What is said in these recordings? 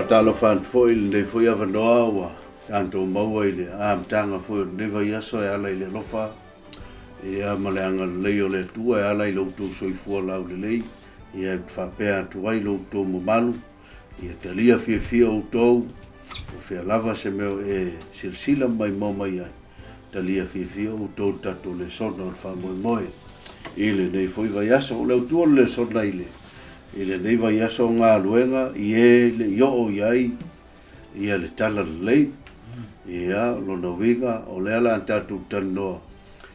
talo fan foi le foi avanoa wa tanto maua ile tanga foi le vai aso e ala ile lofa ia maleanga le ole tua e ala ile tu soi fu la le ia fa pe atu ai lo to mo malu ia talia fia o to o fia lava se meu e silsila mai mai ai talia fia o to tato le sono fa moi ile nei foi vai aso le tu le sono ile ile nei vai aso nga luenga ie le yo iai ia le tala le ia lo no viga o le ala tatu tano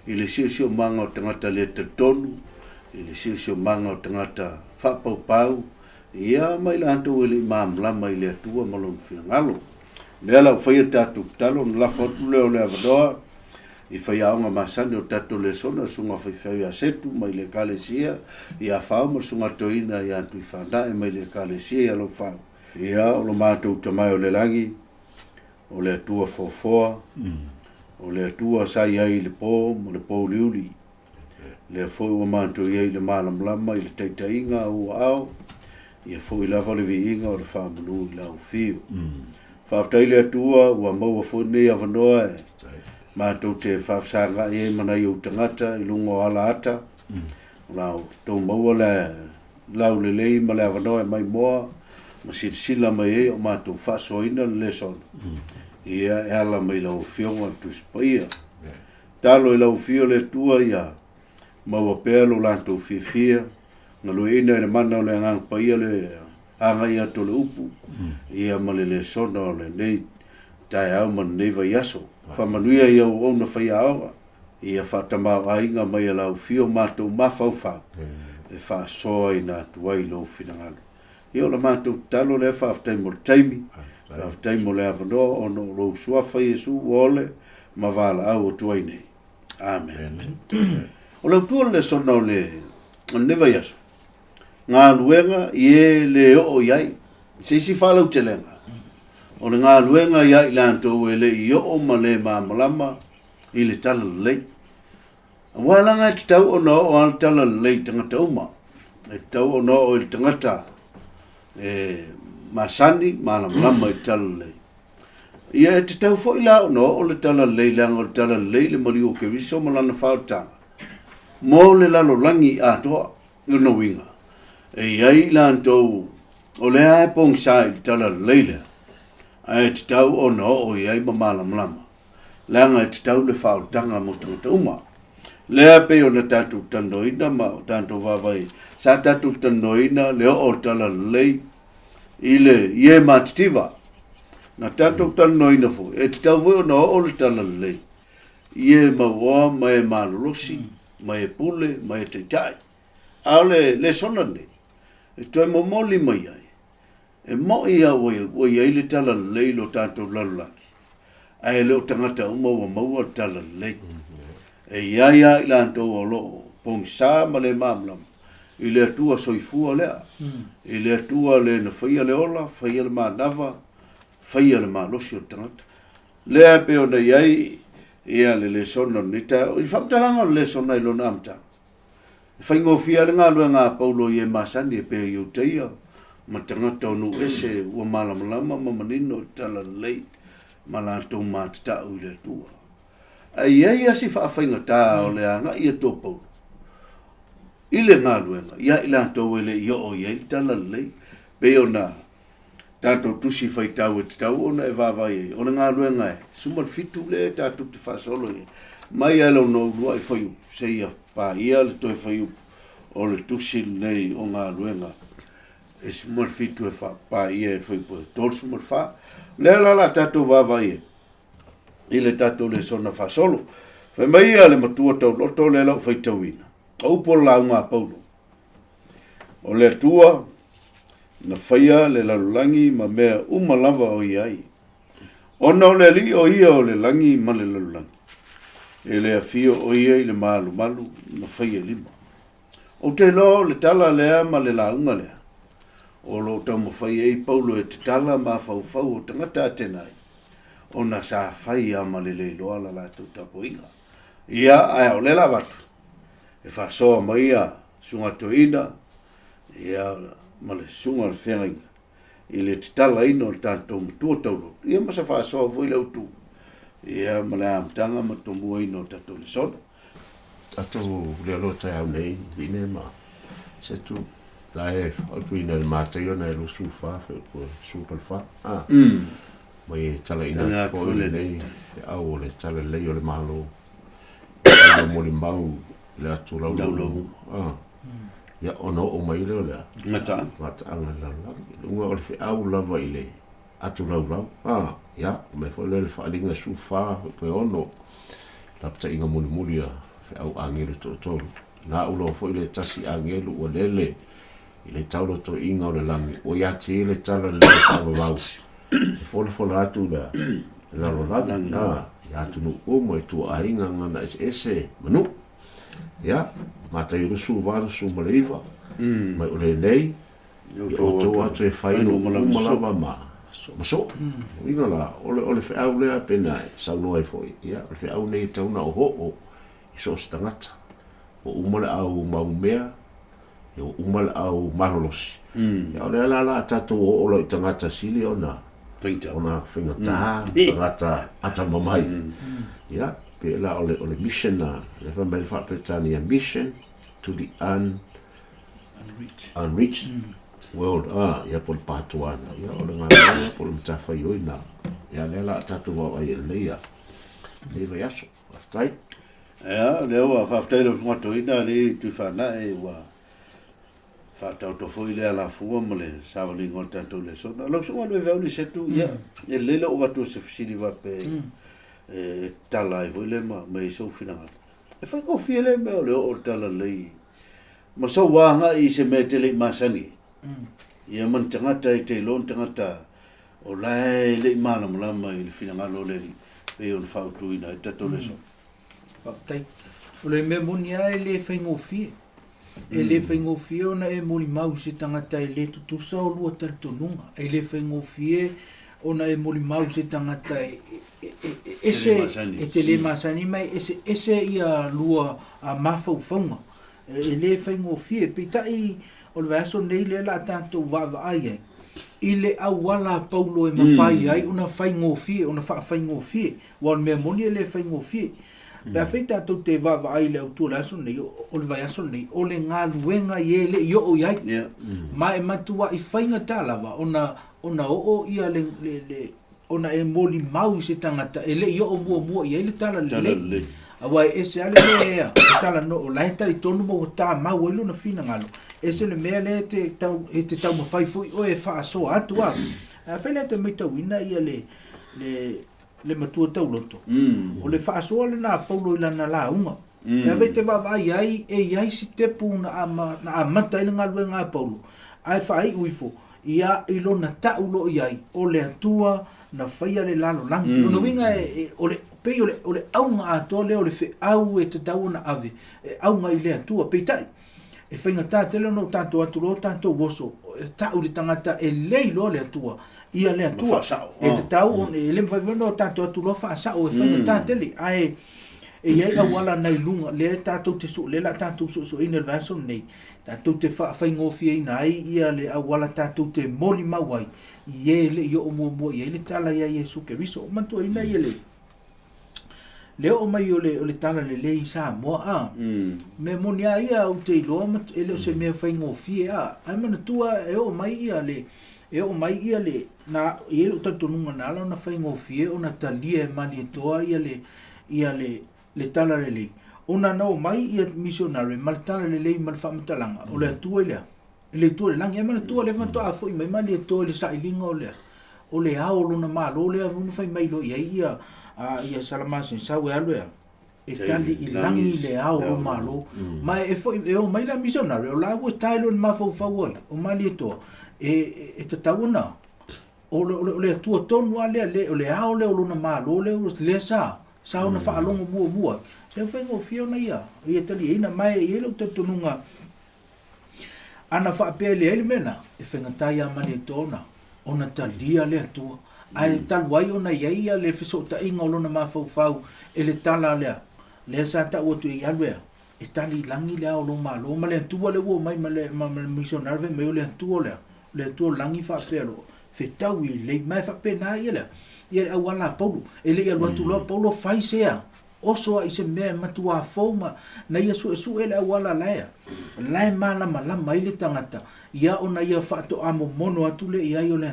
ile sio manga o tangata le tonu ile sio manga o tangata fa pau ia mai la to ile mam la mai le tua malon fingalo le ala foi tatu talo la foto le avado i fai aonga masani o tato le sona sunga fai a setu mai le kalesia ia fao ma sunga toina ia antui whanda e mai le kalesia ia lo fao ia o lo mātou tamai o le langi o le atua fofoa o le atua sai ai le pō mo le pō liuli le foi o mātou iai le malamlama i le taitainga ua ao ia foi lava le viinga o le whamunu i lau fio whaftai le atua ua maua foi nei avanoa e mātou te whafsanga e mana i o tangata i lungo ala ata. Lau tau maua le lau le lei ma le avanoa e mai moa ma sila mai e o mātou whasoina le son. Ia e ala mai lau fionga tu spaia. Talo i lau fio le tua ia maua pēlo lantou fia nga luina e le mana o le ngang paia le anga ia to le upu. Ia ma le sona o le nei tai au man nei vai aso. Whamanuia ia o na whai aoga. Ia whatamau ainga mai lau fio mātou mawhauwhau. E whaasoa i nā tuai lau whinangalo. Ia o la mātou talo le whaaftai mo le taimi. Whaaftai mo le avanoa o no rou suafa Iesu ole ma wala au o tuai nei. Amen. O lau tua le sona o le newa yaso. Ngā luenga i e le o iai. Seisi whalau te lenga. O le ngā luenga ia i lantou e le i o ma le māmalama i le tala lei. Walanga e te tau o no o al tala lei tangata uma. E tau o no o il tangata masani māmalama i tala lei. Ia e te tau fo i la o no o le tala lei langa o le tala lei le mali o ke viso ma lana whaotanga. Mo le lalo langi a toa i no winga. E iai lantou o le ae pong sa i tala lei lea. Ai te tau o no o iai ma malamlama. Langa te tau le whaotanga mo tangata uma. Lea pe o na tatu tandoina ma o tanto wawai. Sa tatu tandoina leo o tala lei i le ie matitiva. Na tatu tandoina fo. E te tau o no o le tala lei. Ie ma oa ma e malorosi, ma e pule, ma e te tai. Ao le sonane. E toi momoli mai ai. E mo ia o ia ile tala lei lo tanto lalaki. Ai leo tangata uma wa maua tala lei. E ia ila anto o lo pong sa ma le mamlam. Ile atua soifua lea. Ile atua le na whaia le ola, whaia le manava, whaia le malosi o tangata. Lea pe o na iai ia le sona nita. I whamtalanga le sona ilo namta. Whaingofia le ngā lua ngā paulo i e masani e pe i uteia. Ma tangata onu ese ua malamalama ma manino tala lei ma la tau mātata u le tua. Ai ai asi whaafainga tā o le anga i a tōpau. I le ngā luenga, ia i la tau ele i o iei tala lei. Pe o na tātou tusi whai tau e te tau o na e wāwai e. O le ngā luenga e, sumal fitu le tātou te whaasolo e. Mai alo no lua i whaiu, se ia pā ia le toi whaiu o le tusi nei o ngā luenga. E sumar fitu e wha pa ia e whai poe. Tol sumar wha. Lea la tato wawa ie. I le tato le sona wha solo. Whai mai ia le matua tau loto le lau whai tau ina. Aupo lau ngā paulo. O le tua na whaia le lalulangi ma mea umalawa o iai. Ona o le li o ia o le langi ma le lalulangi. E le afio o ia i le malu malu na whaia lima. O te lo le tala lea ma le launga lea. O lo tau mawhai ei paulo e te tala ma whau o tangata atenai. O na sa whai a malele loa la lātou tapo inga. Ia ai o lela watu. E whasoa mai a sunga toina. Ia ma le sunga le whenga inga. i le tala ina o tātou matua taulo. Ia masa whaasoa voi lau tu. Ia malea amtanga matomua ina o tātou le sona. Tātou lea lo tai au nei, vine ma. Se tu, lae, au tu ina le mātai o nei lo sufa, sufa le wha. Mai tala ina ko le nei, au le tala lei o le malo. Ia moli mau le atu lau lau. Ia ono o mai leo lea. Ngata. Ngata anga lau. Lunga o le fi au lava i le atu lau lau. Ia, mai fo le whaalinga sufa, koe ono. Lapta inga muli muli a fi au angelu to tolu. Nā ulo fo i le tasi angelu o lele. I le taulo to inga o le langi. O ia te le tala le talo lau. Fo le atu lea. Lalo langi. Ia atu nu umo e tu a inga ngana ese manu. Ia, mata i rusu wāra su maleiva. Mai ule nei, i oto atu e whaino umalawa ma. Maso, inga la, ole whi au lea pena e, sau noa e foi. Ia, ole whi au nei tauna o ho'o, i so si tangata. O umale au maumea, i o umale au marolosi. Ia, ole ala la tatou o olo i tangata sili ona. Ona whinga tangata ata mamai. Ia, pe la ole mission na le family Whapetania mission to the unreached world. Ia pol patuana. Ia ole ngā pol mtafa yoina. Ia le la tatu wa ai leia. Leva yaso. Aftai. Ia leo aftai lo ngatu ina le tu fana e wa fatau to foi le ala fua mole savali ngota to le sona. Lo so le vau le setu ia. E le lo wa to se fsili va pe tala i voile ma i so finanga. E whai ko fiele me o leo o tala lei. Ma so wanga i se me te le masani. Ia man tangata i te lon tangata o lai le mana malama i le finanga lo le pe on whautu ina i tato le so. Tai. O le me moni ai le whaingofie. E le whaingofie ona e moli mau se tangata i le tutusa o lua taltonunga. E le whaingofie ona e moli mau se tangata ese e te le masani mai ese ia lua a mafaufaunga e le whaingofie pitai o le vaso nei le la tātou vava ai i le awala paulo e mawhai ai una whaingofie ona whaingofie wal mea moni e le whaingofie pea whai tātou te vava ai le autua laso nei o le vaso nei o le ngā luenga i ele i o iai ma e matua i whainga tālawa ona o ia le ona e moli mau se tangata ele i o mua i ele tala le awai ese ale le tala no o lai tali tonu mo ta mau ilo na fina ngalo ese le mea le te tau mawhai fui o e wha so atu a whaile te mita wina ia le matua tau loto o le wha so le na paulo ila na la unga e vei te wawai ai e iai si tepu na amata ila ngalwe ngā paulo ai whai uifo ia ilo na taulo iai o le atua na whaia le lalo langi. Ono winga o le aunga ato le o le whi au e te tau na ave. Aunga i le atua peitai. E whainga tā tele no tātou aturo, tātou woso. Tau le tangata e leilo le atua. Ia le atua. E te tau, e le mwhaiwano tātou aturo whaasao e whainga tā tele. Ai, e iai awala nei lunga, le tātou te su, le la tātou su ina le vaso nei. Tātou te whaingofia ina ai, ia le awala tātou te moli mawai. Ie le i o mua ia le tala ia Yesu ke riso. O mantua ina ia le. Leo o mai o le tala le i sa moa Me moni a ia au te iloa, e leo se mea whaingofia a. Ai mana tua e o mai ia le. E o mai ia le. Na i ele o tatonunga nala o na whaingofia o na talia e mani e toa ia le tala le. Ona no mai ia missionary mal tala le ma le whamatalanga o le atua lea le tua le langi mana tua le fanto a foi mai mali to le sa ilinga o le ao lona malo le avunu fai mai lo ia salama sen sa we alwe e tali i langi le ao lo malo mai e foi e o mai la missionary o la wo tailo ma fo o mali to e te tauna o le tua tonu le o le ao le lona malo le sa ona fa alongo bua le whaingo fio na ia tali ina mai i ele o tatununga ana fa pele ele mena e whengatai a mani tona ona talia le atua ai talwai ona ia le fiso ta inga o lona mawhau e le tala le sa ta otu i alwea e tali langi le ao lo ma le atua le uo mai ma le missionarve me o le atua langi fa pelo fetau I le mai whapena ia le awala Paulo e le alua tuloa Paulo fai sea oso I se mea matua fōma na ia su ele awala lae malama I le tangata ia ona ia whaato amo mono atu le ia I o le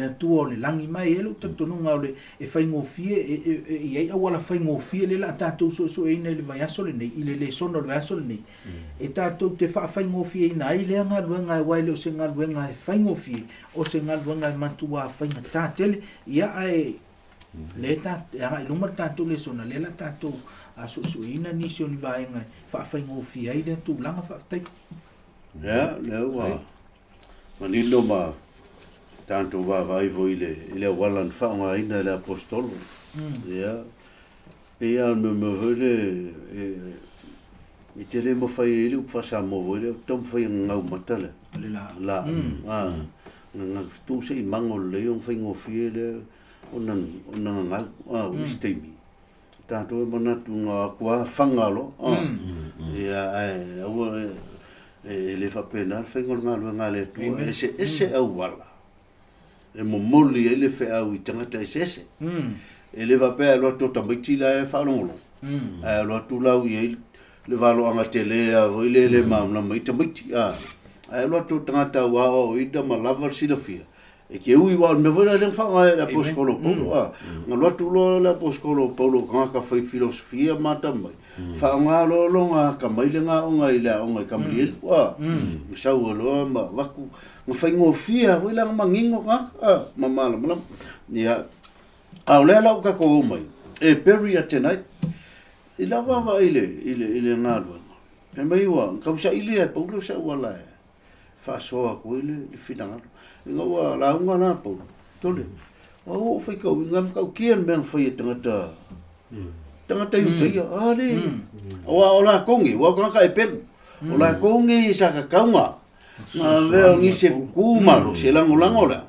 atua o le langi mai elu tatonunga o le e whaingofie e awala whaingofie le la tātou so eina le vai aso le nei I le sono le vai aso le nei e tātou te whaingofie ina I le anga luenga e waile o se ngā luenga e whaingofie o se ngā luenga e matua whainga tātele ia ai le ta luma tātou le sona le la tātou aso ina nisi o ni vaenga whaingofie ai le tu langa whaatai le wa manilo ma tanto vai voi le walan faunga ina le apostolo ia ia me vele I te le mo fai ele fa sa mo vele tom fai ngau matale la nga tu se mango le on fai ngo fiele ona ngau stemi tanto mo na tu nga kwa fangalo ia le fa pena fai ngo ngale tu ese awala e mo moli ele fe au I tangata ese ele va pe lo to tamiti la fa lo lo tu la I le valo anga tele a le mam na mai tamiti lo to tangata wa o I da malava silafia e ke ui wa me vola le fa la poscolo Paulo nga lo tu lo la poscolo Paulo ka fa filosofia mata mai fa nga lo nga ka mai le nga nga ila nga kamriel wa sa lo ma waku nga fa ngofia vola mangingo ka mamala mala ya au le la ka ko mai e peria tonight ila va ile ngalo pe mai wa ka sa ile Paulo sa wala fa so ko ile finanga nga wa la nga na Paulo tole o fa ka ngam ka kien men fa tangata yu te ale o la kongi wa ka e pen o la kongi sa ka kaunga na veo ni se kuma lo se langola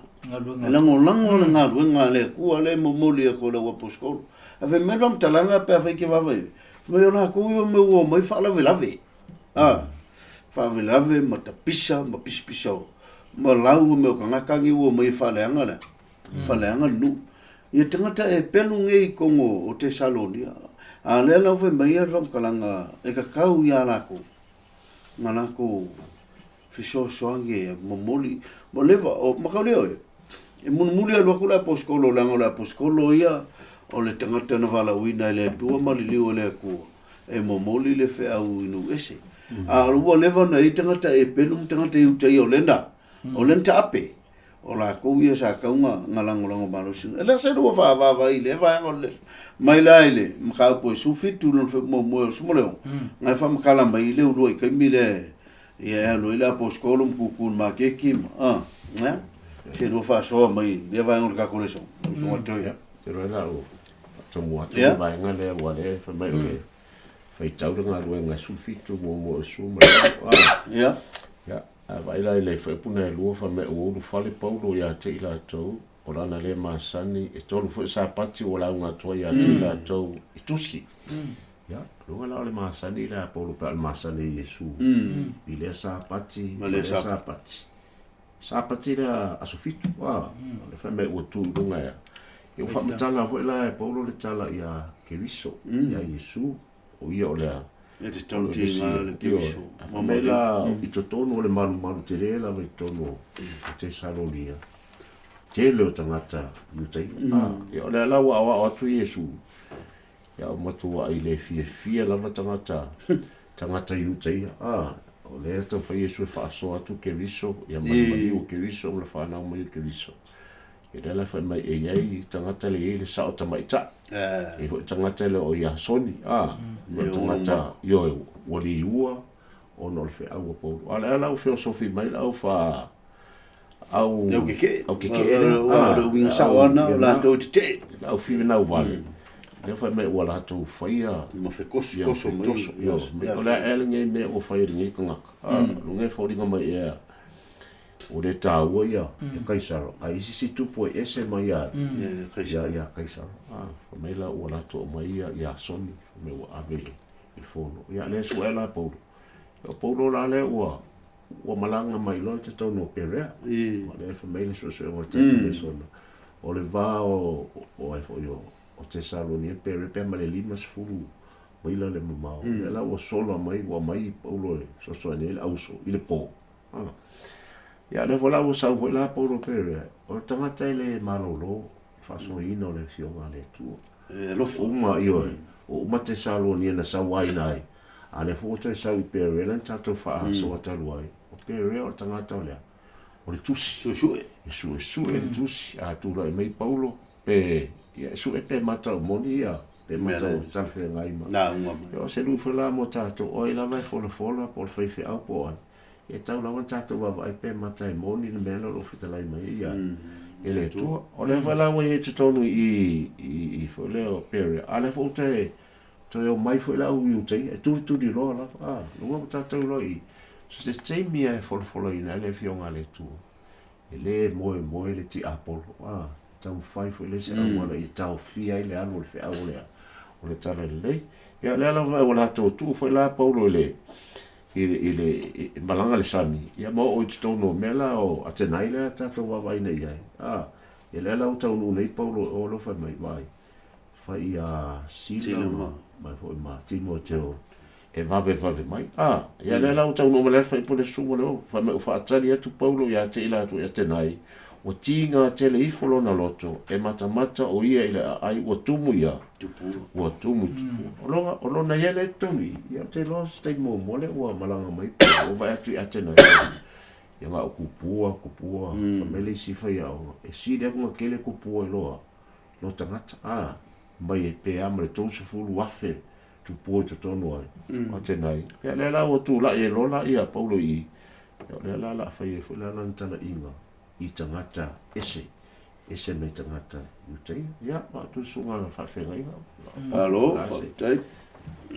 nga le ku ale mo moli ko le wa poskol ave me rom talanga pe fa ki va vai me ona ku me wo mai fa la velave fa velave mata pisa ma pisa ma lau me o kangakangi wo mai fa le anga nu ia tangata e pelu ngei kongo o te Salonia a le la fe mai rom kalanga e ka kau ia lako manako fiso soange mo moli mo leva o makaleo e muli alua kula poskolo langola poskolo ia o le tangata na vala uina le tua maliliu le ku e momoli le fe au inu ese a lua leva na I tangata e pelum tangata I utai o lenda o lenta ape o la ko ia sa kaunga ngalangolango malusin e la se do va ile va ngol mai la ile mka po sufitu no fe mo sumoleo ngai fa mkala mai ile u I kaimile ia lo ile poskolo mkukun makeki se do fa so mai le va ngol ka koleso so to ya te ro la o to mo atu vai ngale wa le fa mai le fa I tau nga ruenga sufitu mo sumo ya vai la le fa puna lu fa me o lu fale Paulo ya te la to o la le masani e to lu fa sa pati o la nga to ya te la to I tusi ya lu la le masani la Paulo pa masani Yesu ile sa pati sa pati la asofitu le fa me o tu lunga ya e fa mtala vo la Paulo le tala ya Keriso ya Yesu o ia o le e te tauti ngā le kiwiso mamela I to tono le malu te rea la vai tono te Salonia te leo tangata yutai e o le alawa awa atu Yesu ya o matua I le fia lava tangata yutai o le ata fa Yesu e whaaso atu Keriso ya mali o Keriso le whanau mai Keriso e rela fa mai e iai tangata le sao tamaita e tangata le o ia soni tangata yo wali ua o no le fe au po ala o filosofi mai au fa au ke o winga sawana la to te au fi na vale le fa mai wala to faia mo fe koso mai o la elinge me o faia ni kanga lo nge fo dinga mai e o le tāua ia e Kaisaro a isi si tupo e ese mai ia Kaisaro mai la ua lato o mai ia soni me ua ave il fono ia le suela Paulo la le ua ua malanga mai loa te tau no perea. O le whamaile so o te me sona. O le vā o ai fo o te Tesalonia pere pe ma le 5 mai la le mamau. Le la o solo mai o mai Paulo so ne le auso i le po. Ya le vola o sa vola Paulo pere. O tangata le malolo fa so ino le fionga le tu. Lo fuma io. O ma Tesalonia na sa wai nai. Ale fo te sa i pere lan tato fa so atalwai. O pere o tangata le. O le tusi. Su le tusi a tu la mai Paulo pe ya su e pe mata moni ya pe mata tal fe ngai ma. Yo se lu fa la mo tato o ila vai fo por fe au po. E tau la tato va vai pe mata moni le melo lo fita lai mai ya. Ele tu o le fa la mo e te tonu i fo le o pere. Ale fo te o mai fo la u te e tu di lo la. Lo mo tato lo i. Se te mi e fo ina le fionga le tu. Ele mo le ti apolo. Tau fai fo le se awala i tau fia i le anu le fea o lea. O le tala le lei. Ia le ala vai o la tau tu fo la Paulo le malanga le sami. Ia mo o i titono mela o atenai le tato wawai nei ai. Ia le ala o tau nu nei Paulo o lo fai mai vai. Fai a sila mai fo i ma Timoteo. E vave mai. Ia le ala o tau nu mele fai po le sumo leo. Fai mai o fa atali atu Paulo ia te ila atu atenai. O tinga tele I folo na loto e mata o ia ile ai o tumu ia o tumu o lona ia le tumi ia te lo stay mo mole o malanga mai o vai atu atena ia nga kupua family si fa ia e si de ko kele kupua lo tangata mai e pe amre tonse fulu wafe tu po te tonu ai atena ia le la o tu la e lo la ia Paulo I le la fa ia fu la tana inga I tangata ese me tangata utei ya ma tu sunga na fa fenga alo fa tai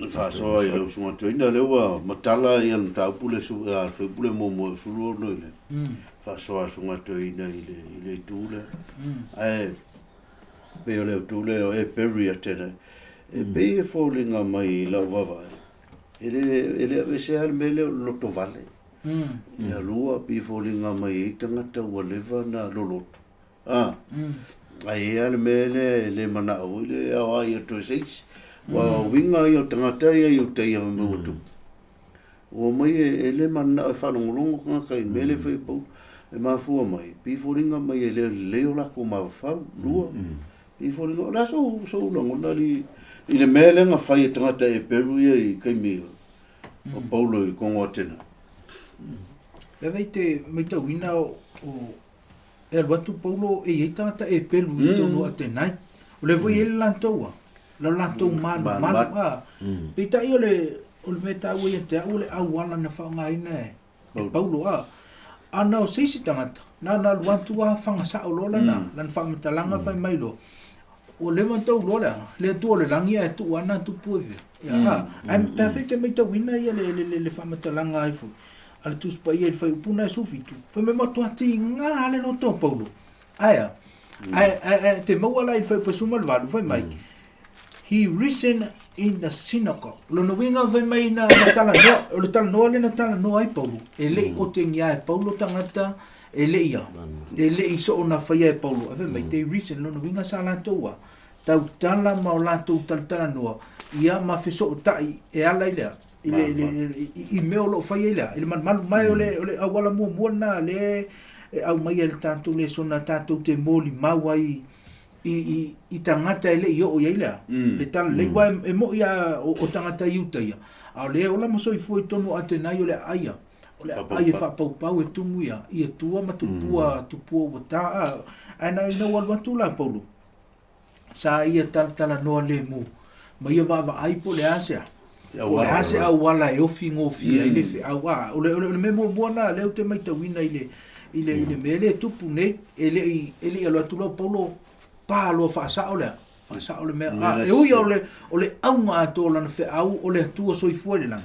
fa so I lo sunga tu ina le wa matala ia ta pule su a fe pule mo su lo no ile fa so sunga tu ina ile tu le pe le tu le e peria tena e be falling mai la va ele ese al mele lo to vale ia lua pi folinga mai tangata ua leva na loloto. Ai ale mele le mana o le a ia to seis. Wa winga ia tangata ia te ia mbutu. O mai ele mana fa longo nga kai mele fe po e ma fu mai pi folinga mai le leo la ko ma fa lua. Pi folinga la so longo dali ile mele nga fa ia tangata e peru ia kai mi. O Paulo I kongo tena. Le vai te mita wina o e alwatu Paulo e tangata e pelu I tonu atenai. O le voi ele lantoua. La lantou manu. Pita I o le meta ua te au le awala na whaongaina e Paulo Ana o seisi tangata. Na luantu whangasa o lola na. Lan whamatalanga whai mailo. O le mantau lola. Le tu o le rangia e tu ana tu puewe. Ai perfecte mita wina ia le whamatalanga ai fu. Al tu spa ia fai puna sufitu. Foi me moto ati nga ale no to Paulo. Ai te mawala I fai pasuma valu fai mai. He risen in the synagogue. Lo no winga fai mai na tala no, lo tala no le na tala no ai Paulo. Ele o te ngia Paulo tangata ele ia. Ele iso ona fai ai Paulo. Fai mai te risen lo no winga sa la toa. Tau tala ma la to tala no. Ia ma fiso tai e ala ile. I meo lo fai ele ele man mai ole awala mo na le au mai el tanto le sona tanto te moli maua I tangata ele o ele le tan le wa e mo ia o tangata iuta ia a le ola mo so I foi tonu atenai ole aia ai fa pau e tumu ia I tua ma tupua wata ana I know what to la Paulo sa ia tala no le mo mai va ai po le asia o hase au wala e ofi ngofia ile fe awa ole me mo bona le te mai tawina ile mele tupu nei ele alo tulo Paulo pa lo fa sa ole me e ui ole au nga to lan fe au ole tu so I fuele lan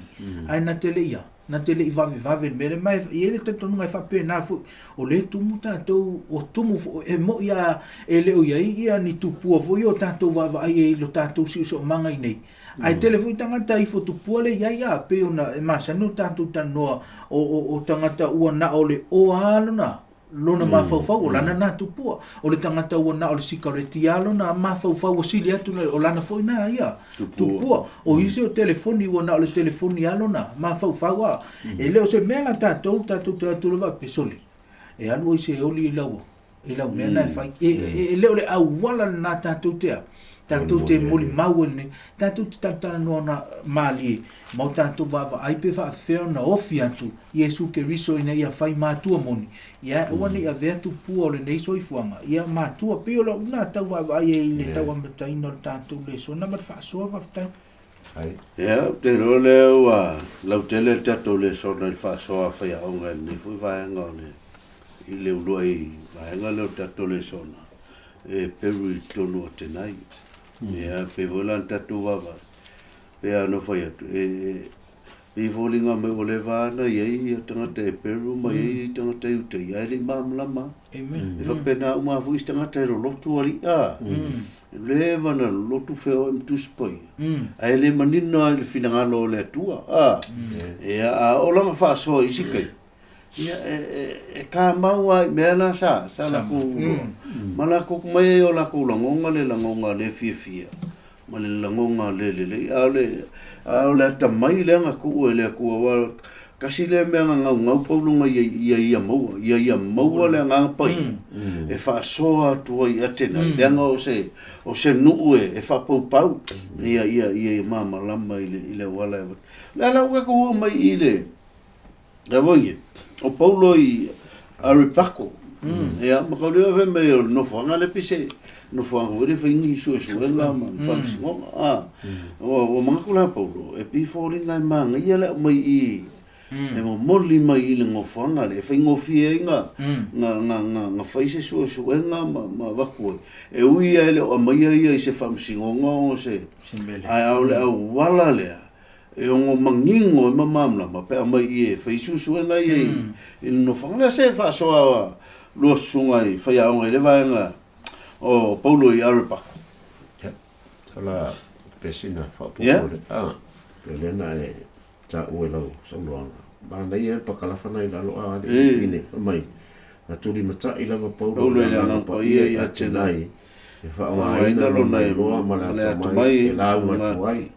ai na tele ia na te le i vave me le mai i le tatonunga e whapena fu o le tumu tātou o tumu e mo ia e le o ia ni tupua fu i o tātou vava ai e lo tātou si o manga i nei ai telefoni tangata i fo tupua le ia pe ona e masanu tātou tanoa o tangata ua na o le o alona lona mafau o lana na tupua o le tangata ua na o le sika o le tialo na mafau o sili atu o lana foi na ia tupua o isi o telefoni ua na o le telefoni alona mafau a e leo se mea la tātou le va pesoli e anu isi e oli i lau mea na e fai e leo le au wala na tātou tea tātou te moli mau ne tātou te tatana noa mali mau tātou vava ai pe wha awheo na ofi atu Iesu ke riso ina ia whai mātua moni ia wane ia vea tu pua o le neiso i fuanga ia mātua pe o la una tau vava ai e le tau amataina o tātou le so na mat whaasoa waftai ia te role ua lau tele tātou le so na i whaasoa whai aonga ni fui vaenga o le i le ulua i vaenga leo tātou le so na e peru i tonu o tenai ia pe volan tatu vava pe ano fai atu e volinga me o le vana iei tangata e peru ma iei tangata i uta ia le mamlama e whapena uma fuis tangata e lotu ari le vana lotu feo im tuspoi a le manino a le finangalo le atua ia a olanga whaasoa i sikai ia e ka maua i mea la sa laku mala kuku mai o laku langonga le fia ma le langonga le a le tamai le anga ku le ku wa kasi le mea ngau paulunga ia maua le anga pai e fa soa tua i atena le anga o se nuu e fa pau ia mama lama i le wala le ala uka ku mai i le voi o Paulo i Aripako ia makaulea ve me no fanga le pise no fanga vore fingi su nga ma fansingo o makula Paulo e pi fori ngai manga ia le mai i e mo moli mai i le ngofanga le fingo fienga nga faise su nga ma vaku e uia le o mai ia i se fansingo ngo se ai au wala le e ongo mangingo e mamamla ma pe mai e feisusu nga e no fanga se fa soa lo sunga i fa ya le vaenga o Paulo i Aripako ala pesina fa Paulo Elena e ta uelo solo ba nei e pakala fana i lo a ine mai na tuli mata i lava Paulo le nga pa ia chenai e fa ai na lo nei lo ma la mai la una tuai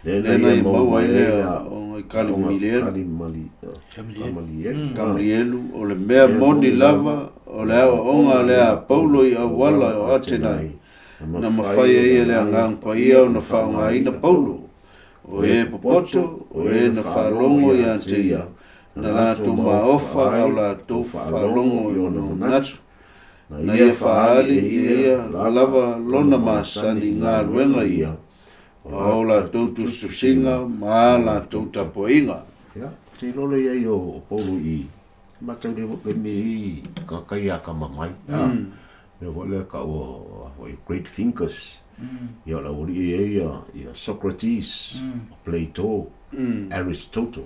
le nei mau ai le o Gamalielu o le mea moni lava o le awa onga le a Paulo i awala o atenai na mawhai e le angang pa ia o na whaonga ina Paulo o e popoto o e na whalongo i ante ia na lato maofa au lato whalongo i ono natu na ia whaali i ia lava lona masani ngā ruenga ia o la tautus tu singa ma la tauta poinga ya ti lo le ia o Paulo i ma tau le ke mi ka kai ka mamai me vole ka o great thinkers ia la ori ia Socrates Plato Aristotle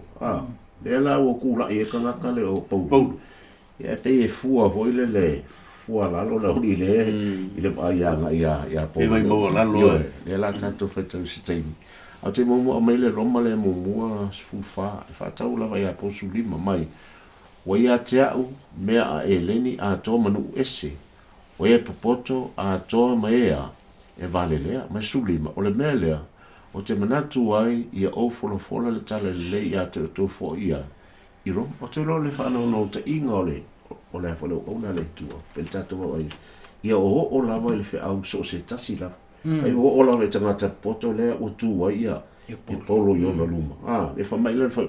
le la o kula e ka ka le o Paulo ia te fua voile le fua la lo la ori le ile pa ia e vai mo la lo le la tanto fetu sistemi a te mo mai le roma le mo fa tau la vai a posu lima mai o ia te au mea a eleni a to manu ese o ia popoto a to mea e vale lea ma sulima o le mea lea o te manatu ai ia o fola le tala le ia te to fo ia i ro o te lo le fa no te ingole o le fa o na le tua pensato ai ia o lava le fe au so se tasi la ai o lava le tangata poto le o tu ia e Paulo yo na luma e fa mai le fa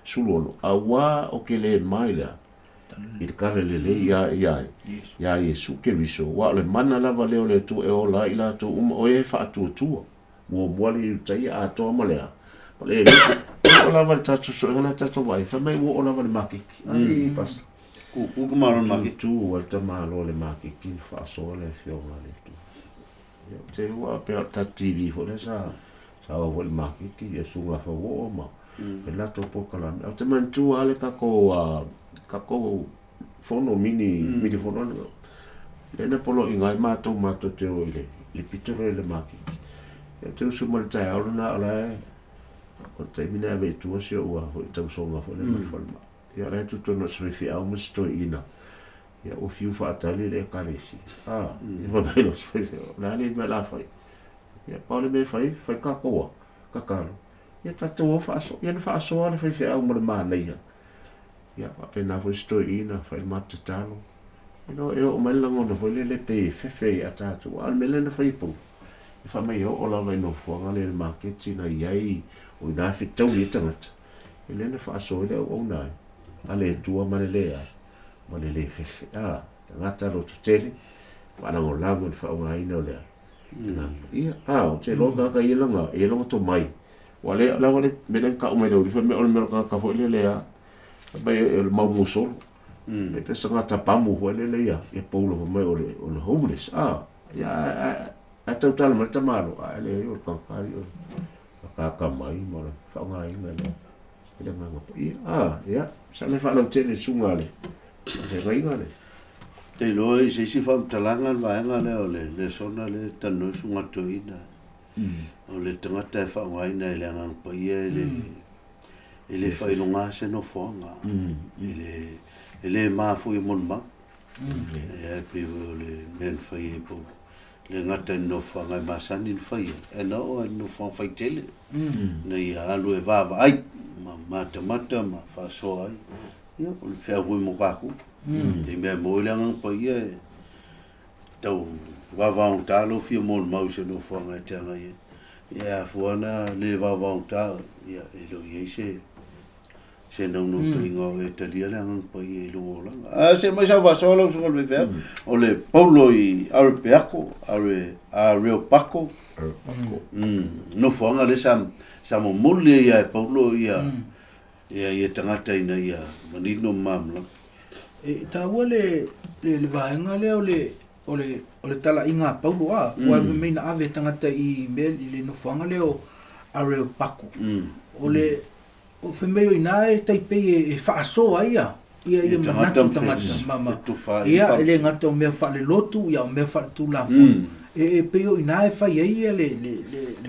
sulono awa o ke le mai la i kare le ia Yesu ke riso wa le mana lava le o le tu e o la ila tu o e fa tu wo wali tai a to malea le o lava tatu so na tatu vai fa mai o lava le maki ai pas ku maro maki tu o te malo le maki kin fa so le fio le tu te wa pe ta TV fo le sa o le maki ki e sunga fa wo ma e la to po kala o te man tu ale ka ko fono mini fono le na polo inga ma to te o le pitore le maki e te usu mal tai au na ala o te mina ve tu o ua o te songa fo le ma ya la tu no srifi au mo sto ina ya o fiu fa atali le kalesi e va bene la le me la fai ya pole me fai ka ko ka kalo ya tato fa so ya fa so le fai au mo ma nei ya pena fo sto ina fai matte talo e o mai lango no fo le pe fe atatu al mele na fai po fa mai o la vai no fo ngale le market na yai o na fi tau i tangata ele na fa so le o na ale tua malelea malele fe tangata lo tutele fa na o la mo fa o ai no le o te lo ga i langa e lo to mai wale la wale me ka o me lo fa me o me ka fo le a ba el mau muso me pesa ngata pamu wale le ya e paulo me o le homeless ya ata tal ma tamalo ale o ka mai mo fa ngai ngale ele ma ya sa le fa lo tele sungale le ngai ngale te loi se si fam talanga va ngale le sona le tanu sunga toina o le tangata fa ngai na le ngang pa ele fa ilonga se no fonga ele ma fu i mon ma e pe le men fa i po le ngata no fa ngai masani fa i e no fa fa tele na ia alu e va ai mata ma fa so ai ia o le fa ru mo ka ku e me mo le ngang pa i tau va un talo fi mon ma se no fa ngai tanga ia fuana le va ta ia e lo ia se não tem o italiano não pai lo lá se mais va solo so le ver o le Paulo e Areo Paco no fonga le sam mole ia Paulo ia tangata ina ia manino mamla e ta le vaenga le o le tala inga Paulo o me na ave tangata i mel le no fonga le o Areo Paco o le o fe meio ina e taipei e whaasoa ia manatu tangata mama ia ele ngata o mea whale lotu ia o mea whale tu la fun e peo ina e whai ia le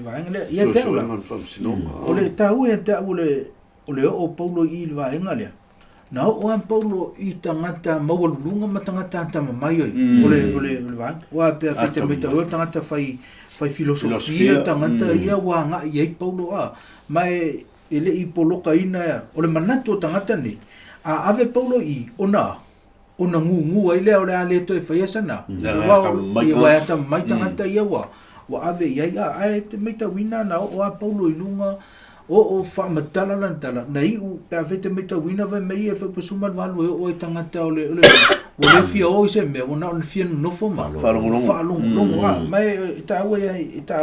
vaenga le ia te ula o le tau e te o le o Paulo i le vaenga lea na o an Paulo i tangata maualulunga ma tangata anta mamai oi o le vaenga o pea white meta o tangata whai filosofia tangata ia wa nga i Paulo mai ele i poloka ina o le manatu o tangata ni ave Paulo i ona ngu ai lea o le ale to e whaia sana i waiata mai tangata ia wa ave ia ai te meita wina na o a Paulo i lunga o whaamatala lantala na i u pia vete meita wina vai mei e whapasuman walu o e tangata o le fia o i se mea o na o le fia nofo ma whaalongo mai ta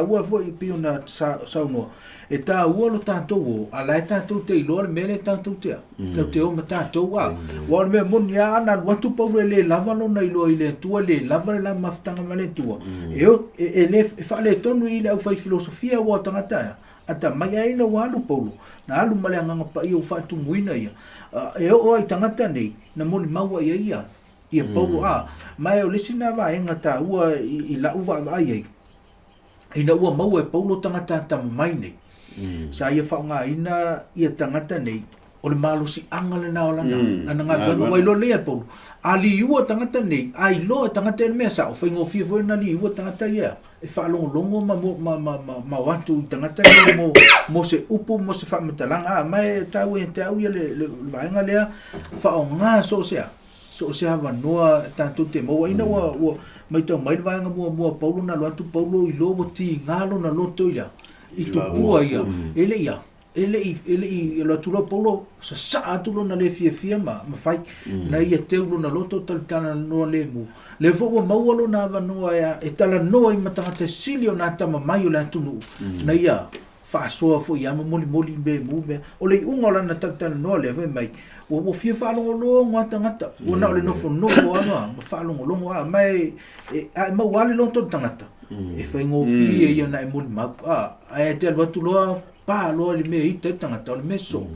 ua fo i pio na saunua e ta ua lo tātou o ala e tātou te iloa le mea le tātou tea tau te o ma tātou wa le mea moni a ana watu Paulo e le lava lo na iloa i le tua le lava le la maftanga ma le tua e le whaale tonu i le au whai filosofia o tangata ata mai ai na walu Paulo na alu male nganga pa i o whatu muina ia e o ai tangata nei na moni maua ia Paulo mai o lesi na vaenga ta ua i la uva ai ina ua maua e Paulo tangata ta mai nei sa ia whaunga ina ia tangata nei o le malo si angale na ola na nga wano wai lo lea Paulo ali ua tangata nei ai lo tangata e mea sa o whaingo fia foi na li ua tangata ia e whaalongo ma watu tangata ia mo se upu mo se whaamatalanga mai tau e te au ia le vaenga lea whaunga so se hava noa tātou te maua ina ua mai tau mai vaenga mua Paulo na loatu Paulo i lobo ti ngalo na loto ia i tupua ia ele i loatu lo Paulo sa atu lo na le fia ma fai na ia teulo na loto talitana noa le mu le fo'ua maua lo na ava noa e tala noa i matangata silio na tama mai o le atunu na ia whaasoa fo i ama moli me mu me o le unga lana talitana noa le ave mai o fia whaalongo ngata o na o le nofo ano ma whaalongo mai mau ale lo tangata e whaingofi e ia na e moni mau. Ai te alwatu loa, pā loa le mea i te tangata o le meso.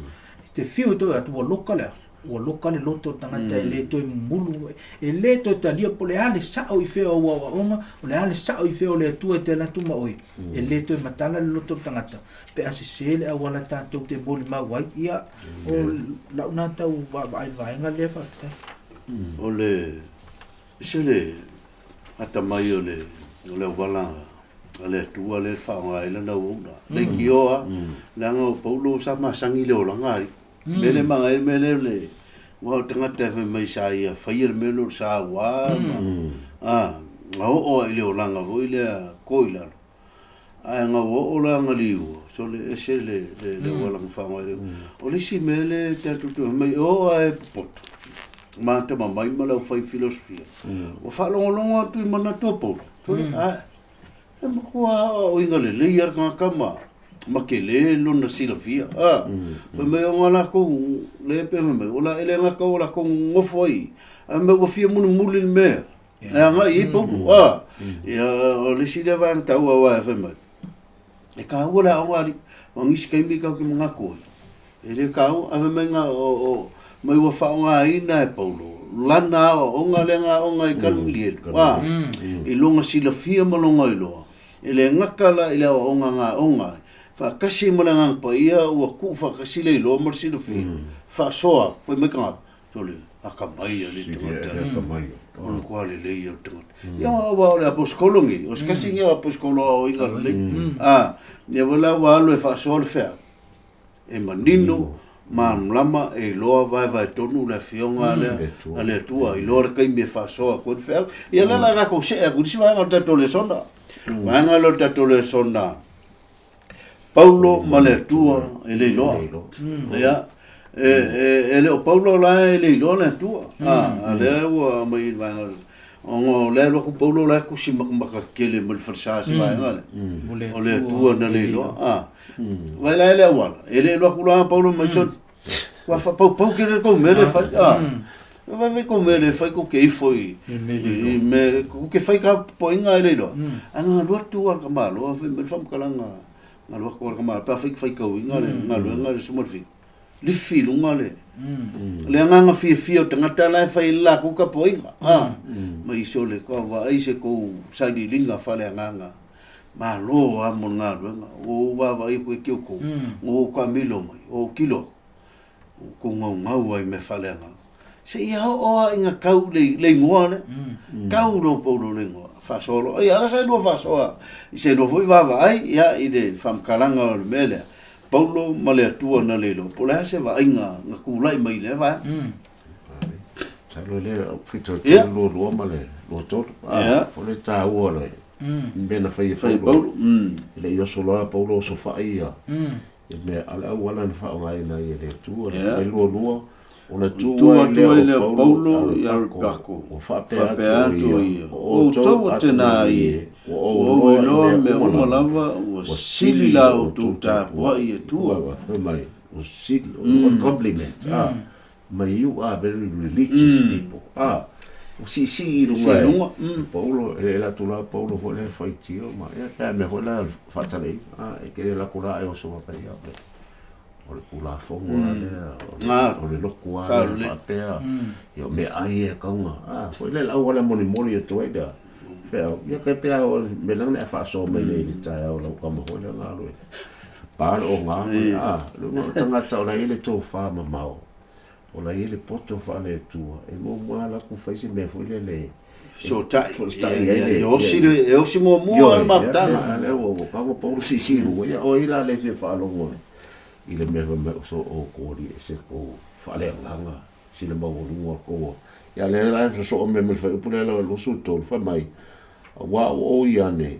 Te whiu toi atu ua loka lea. Ua loka le loto tangata e le toi mulu. E le toi talia po le ale sao i whea o wa onga, o le ale sao i whea o le atua e te natu maoi. E le toi matala le loto tangata. Pe ase se le awala tātou te moli mau wai ia o lau nā tau ai vaenga le whaftai. O le, se le, ata mai o le wala, le atua le whaonga e lana uona. Le ki oa, le anga o paulo sa masangi le o langari. Mele manga e mele le, wao tangata e mai sa ia, whaia le melo sa wa, nga o i le o langa vo i le koilalo. Ai nga o langa liu, so le ese le walang whaonga e o le si mele te atutu, mai o e poto. Ma te mamai ma lau whai filosofia. O whalongolongo atu i mana tua paulo. E makua o inga le leia ka kama. Ma ke le lona sila fia. Pa me o ngana ko le pe me. O la ele ngaka o la ko ngofo ai. A me o fia munu muli le mea. E anga i paulo. E o le sila vang tau awa e whemai. E ka ua la awari. Wangisi kaimi kau ki mga koi. E le kau a whemai nga o mai wa whaonga ina e paulo. Lana o onga lenga onga i kalmilielu. I longa sila fia malonga i loa. I le ngakala i lea onga ngā onga. Whakasi mo le ngangpa ia ua ku whakasi le i loa mar sila fia. Whasoa, whai mai kanga. Tole, aka mai a le tangata. Ona kua le le i au tangata. Ia wa o le apuskolongi. O skasi ngia apuskolo o inga le. Ia wala wa alo e whasoa le whea. E manino. Lama e loa vai tonu le fionga le atua i loa kai me fasoa ko fe ia la ga ko se ko si va ngata to le sonda va ngalo tato le sonda Paulo male tua e le loa ia e le Paulo la e le loa le tua le wa mai va ngalo ongo le lo ko Paulo la ko si maka kele mo falsa si va ngale o le tua na le loa vai la ele wala ele lo kula Paulo mai son wa fa pau ke ko mele fa vai me ko mele fa ko ke foi me ko ke fa ka poinga ele lo anga lo tu ar ka malo fa me fam kala nga lo ko ka malo pa fa ka winga le ngalo sumor fi li fi lunga le le anga fi o tangata la fa ila ko ka poinga mai so le ko va ai se ko sa di linga fa le anga malo a monga o va i ko ke ko o ka milo mai o kilo ko ngau ai me falenga se ia o inga kau le ngoane kau no paulo le ngo fa solo ai ala sai no fa soa se no foi va ai ia ide fam kalanga o mele paulo male tua na lelo pola se va inga nga ku lai mai le va sa lo le fito lo male lo tot o le ta o le bena fai paulo le yo solo paulo so fa ia me ala wala na fa ngai na ile tu le lo ona tu le paulo ya kako o fa pe atu o to tena ie o lo me o lava o sila o tu ta wa ie tu mai o sila o compliment mai you are very religious people si lunga paulo la tu la paulo vole fai tio ma e me vola fatale e che la cura e o so pa ia o le kula fongo o le lokua fa pea io me ai e kaunga foi le la wala moni e toida pero ia ke pea o me lang le fa so me le ta o lo ka mo le ngalo pa o nga lo tanga ta o ile to fa mamao o la ile poto fa le tua e mo mala ku fa si me foi le so tai e o si mo ma ftanga le o ka mo por si o ila le fa lo mo ile me so o ko ri se ko fa le langa si le mo lu ko ya le la so me fa pu le lo su to fa mai wa o ya ne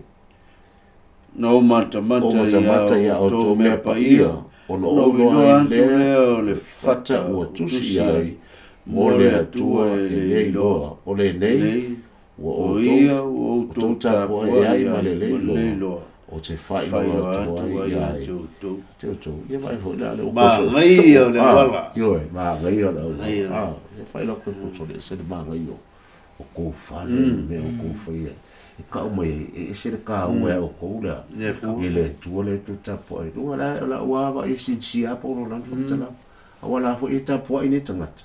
no mata ya o to me pa ia ono o le fata o tusi ai mo le atua e le loa o le nei o ia o tota po ai ma le loa o te fai loa atua ai tu ia vai fo le o ma ngai o le wala yo ma ngai o le e fai loa ko so le se ma ngai o o ko fale me o ko fai e ka o mai e se ka o o ko la ele tu le tu tapo e tu la wa va e si a po lo lan fotala wala fo e tapo i ne tangata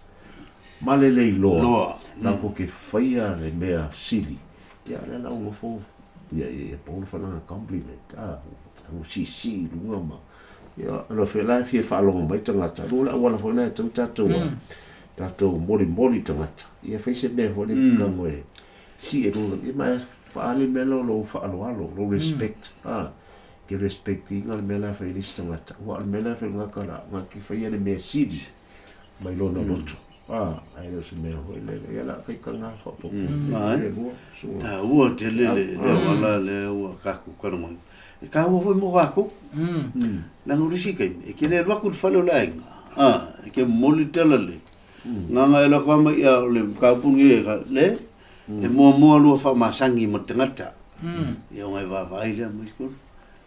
male le lo la ko ke fai le mea sili ya la o fo ya e po fa na compliment o si lu ma ya lo fe la fi fa lo mai tangata lo la wala fo na tu tato moli tangata ia fai se me ho le kangoe si e lo e mai faale melo lo lo respect ke respecting al mela fai listangata wa al mela fai ngakala ngaki fai le me sidi mai lo na loto ai lo se me ho le la kai kanga fa po ta o te le wala le o ka ku ka mo ka o foi mo ka ku na nguru si kai e ke le wa ku fa lo lai ke moli telale nganga ela kwa mai ya le ka pungi le e mo lo fa masangi mo tangata ia ngai va le mo skul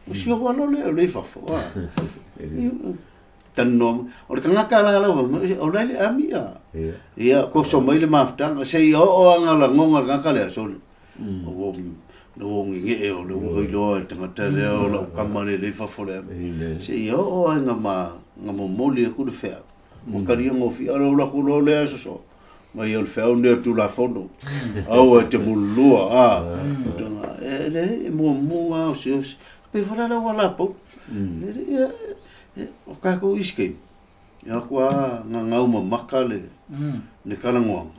o si o le fa fa tannom o ka ngaka la o le amia ia ko so mai le maftang se o ngala ngonga ngaka le so o no ngi e o lo tangata le o lo kamane le fa le se o ngama moli ku le fa mo karia ngo fi alo la kulo le so mai o founder tu la fondo au te mulua ele mo o se pe fala la wala po o ka ko iske ya kwa nga uma makale ne kala ngo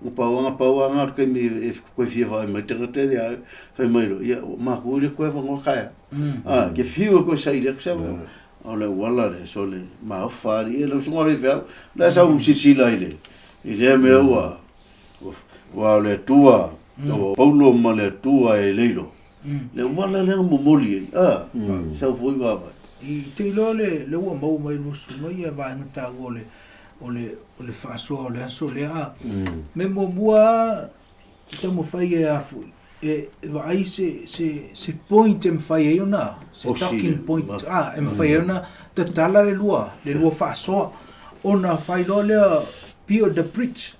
o pa nga ke mi ko fi va me te ya fa mai lo ya ma ko le ko va ngo kaya ke fi ko sai le ko ole wala le sole ma fari e lo sungore vea la sa si la ile ile me wa le tua o paulo ma le tua e leilo le wala le mo moli sa foi va i te lo le wa mo mai no su mai va ngata ole fa so le so le me mo bua te mo fai a fu e vai se point em fai ona se talking point em fai ona te tala le lua fa so ona fai lo le pio de preach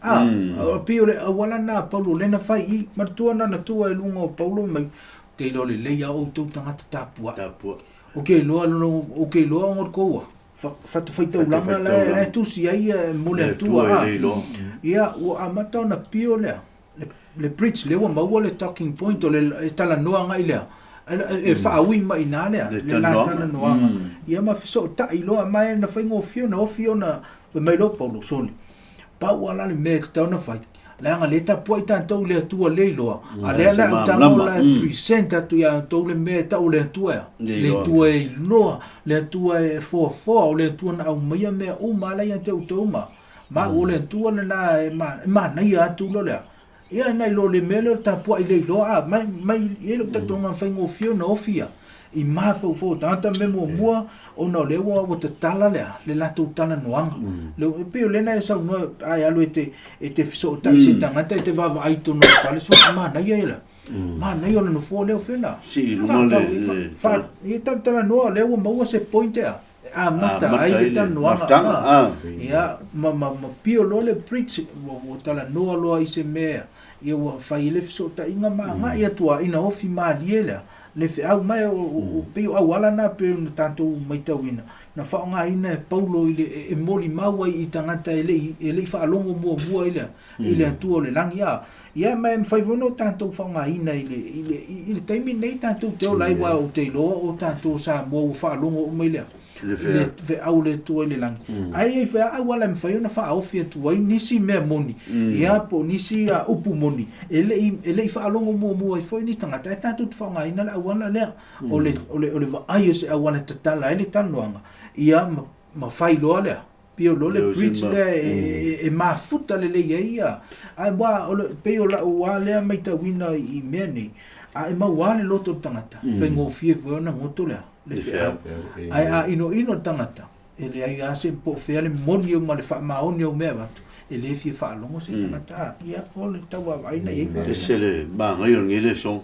pio le wala na paulo le na fai I martua na tua e lunga o paulo mai te lo le ya o tu tanga tapua okay lo ngor ko fa te fai te ulanga le tu si ai mo le tua ia o amata na pio le preach le wa mau le talking point o le tala noa ngai le e fa wi mai na le la tala noa ia ma fiso ta I lo mai na fa ngo fio na mai lo paulo soli pa wala le me ta na fa la nga le ta po ta to le tu le lo ale la ta la presenta tu ya to le me ta le tu le tu e lo le tu e fo le tu na au mai me o mala ya te to ma o le tu na ma na ya tu lo le ia nai lo le mele ta po ile lo mai ele ta tonga fa ngo fio no fia I ma fo tanta me mo ona le wo te tala le la tu tala noanga le pe le na sa no ai alo te fiso ta se tanga te va vai tu no fale so ma na ia ma na ia no fo le fena si lo le fa I tala no le wo mo se point mata ai ta noanga ia ma pio lo le preach wo tala no lo I se me ia wa fai le fiso ta inga ma ia tua ina ofi ma liela le fe au mai o pe au ala na pe no tanto mai tawina na fa nga ina paulo ile e moli maua I tangata ele fa longo mo ile tu le langia ia mai fai vono tanto fa nga ina ile taimi nei tanto te lai wa o te lo o tanto sa mo fa longo mai le ve au le tu le lang ai fe au ala me fai na fa au fe tu ai nisi me moni ia po nisi upu moni ele fa longo mo ai foi ni tanga ta tu fa nga ina la wana le ole va ai se wana tala ele tanwanga ia ma fai lo le pio lo le preach le e ma futa le ia ai ba ole pio la wa le mai ta wina I meni ai ma wa le loto tangata fe ngo fie fo na moto le ai ino tangata ele ai ase po fe le moni o ma le fa ma oni o me va ele fie fa longo se tangata ia ole tawa ai na ia se le ba ngai o ngile son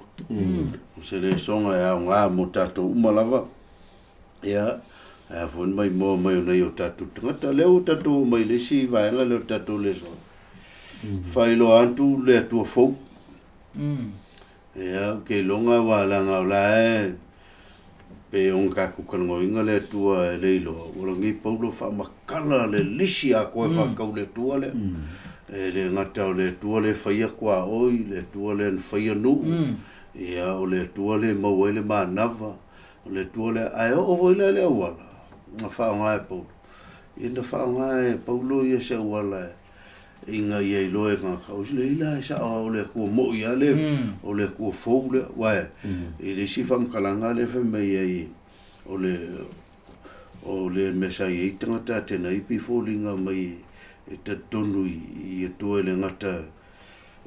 se le son ai nga motato umalava ia a fon mai mo mai nei o tatu tangata le o tatu mai le si va nga le tatu le so Whailo antu le atua fau. Ia, ke longa wala ngau lae. Pe on ka kukango inga le atua e leilo. Warangi paulo wha makala le lisi a koe whakau le atua le. E le ngata o le atua le whaia kua oi, le atua le whaia nuu. Ia, o le atua le mawai le maanava. O le atua le ai o voila le awala. Nga whaonga e paulo. Ia whaonga e paulo ia se awala e. Inga ia I loe ngā kausi le ila e sa o le kua mo ia le o le kua fau le wae I le si whamkalanga le whamei ai o le mesa I tangata tēnā I pi fōlinga mai e ta tonu I atua le ngata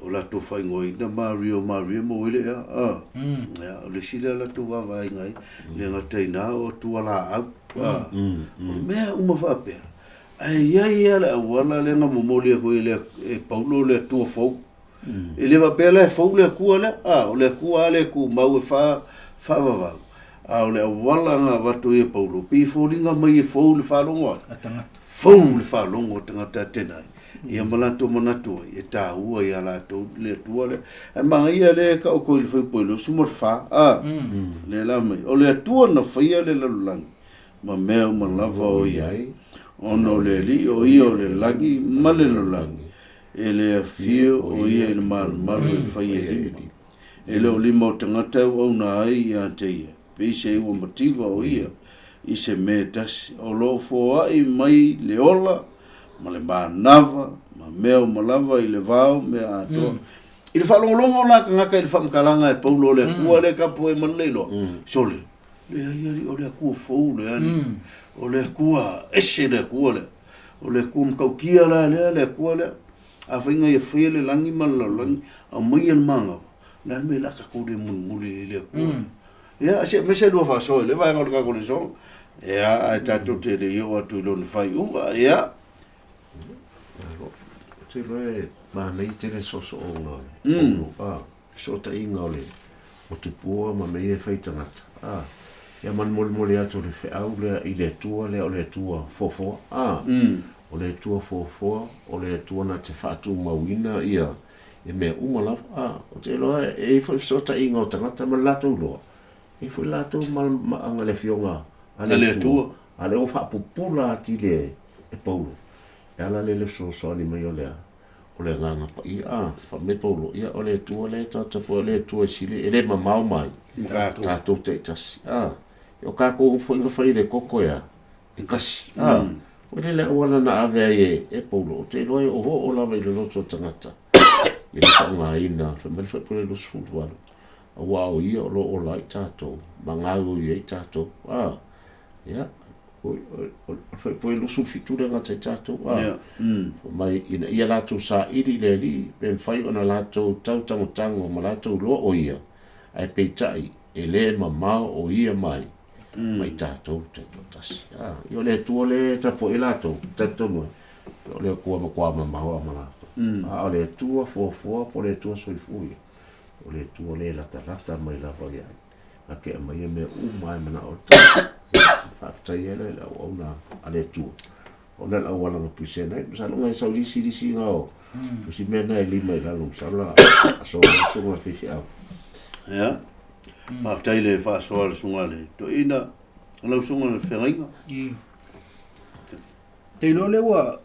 o lato whaingoi na Mario mo ile ya o le sila lato wawa ngai le ngata ina o tua la au mea uma whapea ai ia le awala le nga momoli ko ile e paulo le tua fau ele va pela e fau le kua le o le kua le ku mau e fa va o le awala nga watu e paulo pi folinga mai e fau le fa longo fau le fa longo tangata tenai ia malato monato e ta ua ia la to le tua le e manga ia le ka o ko il foi polo sumor fa le la mai o le tua na faia le lalang ma mea ma lava o ia ono le li o ia o le lagi male lo lagi e le fio o ia in mal maru e fai e lima e le o lima o tangata au na ai ia te ia pe se ua motiva o ia I se me tasi o lo fo ai mai le ola ma le manava ma mea o malava I le vau mea atoa I le whalongolongo la ngaka I le whamkalanga e paulo le kua le kapo e manleilo sole le ai o le kua fau le ani o le kua ese le kua le o le kua mkaukia la le kua le a whainga I whaia le langi malalangi a mai an manga le me laka kore munmuli le kua ia se me se lua whaso le vai ngau kako le song ia ai tato te le io atu ilo ni whai ua ia te roe ma nei te le soso o ngā so ta inga o le o te pua ma mei e whai tangata ia man moli atu le wheau le I le tua le o le tua fofo o le tua fofo o le tua na te whatu mawina ia e mea umalaf o te loa e whai sota inga o tangata ma lato loa e whai lato ma anga le fionga a le tua a le o whapupula ati le e paulo e ala le so ni mai o le nganga pa wha me paulo ia o le tua le tatapu le tua sile e le mamau mai tātou te tasi o kako whainga whai le koko ia e kasi o le wala na ave e paulo o te loe o ho o lawa I le loto tangata i le whaunga ina whamari whapure lo sfutuanu a wao ia o lo o lai tātou mangaru I tātou ia o whapure lo sfuture ngata I tātou mai ia lātou sa iri le li pen whai o na lātou tau tangotango ma lātou lo o ia ai peitai e le mamau o ia mai mai tātou te totasi I o le tua le tapo I lātou tatonu o le kua mamahoa ma lātou o le tua fuafua po le tua soifui o le tua le lata mai lava ia a ke mai me mai mana o whaftai ele le au na a le tua o le au wala nga pise nei sa lunga sa lisi ngao si mena lima I lalum sa la so nga fifi au ia Maftai le whaasoa le sunga le. To ina, alau sunga le whengainga. Te ilo le wa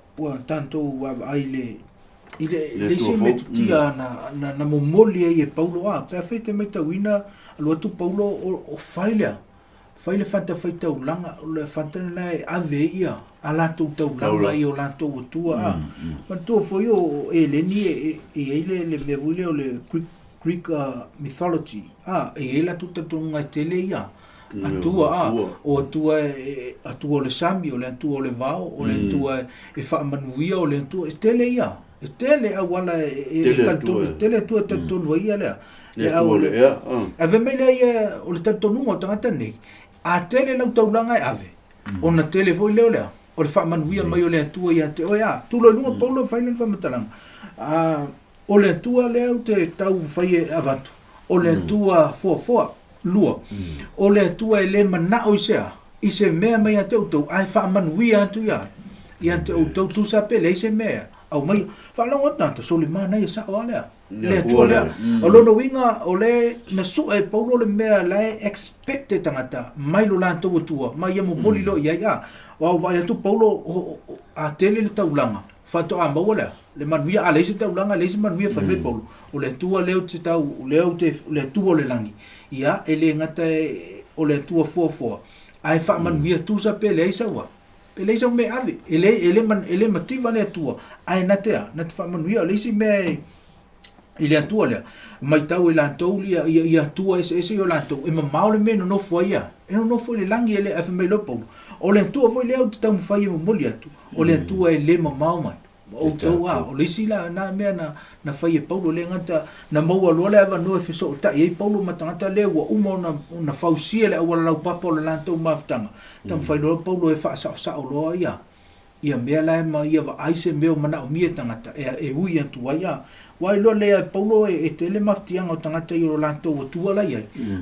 tantou wa ai le se me tutia na momoli ai e paulo pe a feite me tauina alua tu paulo o faile fanta feita ulanga o le fanta na ave ia ala tu taulanga I o lato tua ma to foi o eleni e le mevule o le Greek mythology e la tutta tonga tele ia atua o atua le sami o le atua o le vao o le atua e whaamanuia o le atua e tele ia e tele a wala tele atua tatonu ia lea ave mei lea o le tatonu o tangata nei a tele lau taulanga e ave o na tele foi leo lea o le whaamanuia mai o le atua ia te oia tulo lunga paulo whailen whamatalanga o le tua leo te tau whai avatu. O le tua foa lua. O le tua e le mana o isea. I se mea mai a te utau. Ai wha manuia atu ia. I ante utau tu sa pele i se mea. au mai fa la ngota ta Sulemana ia sa wala le tu ua le le. o lo no winga o le na su e Paulo le mea la expected tangata mai lo lan to tua mai ia mo moli lo ia ia wa va tu Paulo a tele le taulanga fa to a mawala le manuia a le se taulanga le se manuia fa be Paulo o le tua leo te tau leo te le tua le langi ia ele ngata o le tua fo ai fa manuia tu sa pe le sa wa pe le sa me ave ele mativa le tua ai na te fa manuia le se me ile atua le mai tau ile antou ia atua ese o lantou e mamau le meno no foi ia e no foi le langi ele afa mai lopo o le atua foi le au tau fai mo moli atu o le atua ele mamau mai o tau a o le sila na mea na fai e Paulo le ngata na maua lo le ava no e feso ta e Paulo matangata le wa uma na fausia le awala lau papa o le lantou maftanga tam fai lo Paulo e fa sa o lo ia mea la ma ia va aise meo mana o mia tangata e ui atu ia wai lo le Paulo e tele maftianga o tangata i o lantou o tua la ia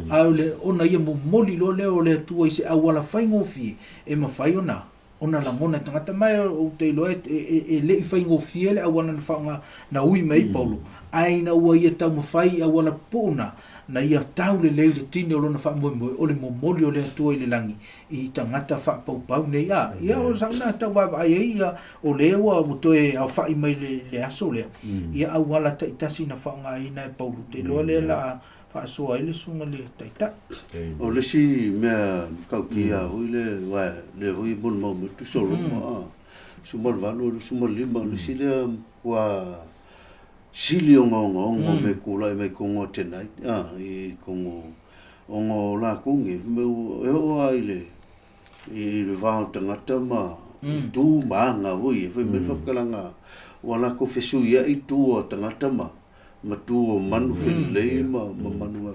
a le ona ia mo moli lo le o le tua i se awala fai ngofi e ma fai ona la mona tangata mai o te lo e le fai ngofi le awala na fanga na ui mai Paulo ai na ua ia tau mo fai awala puna na ia tau le tine o lona fa mo o le momoli o le tua i le langi i tangata fa pau nei ia o sauna tau va ai ia o le wa o toe au fa i mai le aso le ia au wala ta itasi na fa nga ina Paulo te lo le la fa so ai le sunga le ta o le si me kau kia o le wa le hui bon mo tu solo ma sumal valo sumal lima le si le wa sili o ngongo me kula me kongo tonight i kongo ongo la kongi me o aile i le va tangata ma tu manga voi foi me fakalanga wala ko fesu ia i tu o tangata ma tu o manu fele ma manu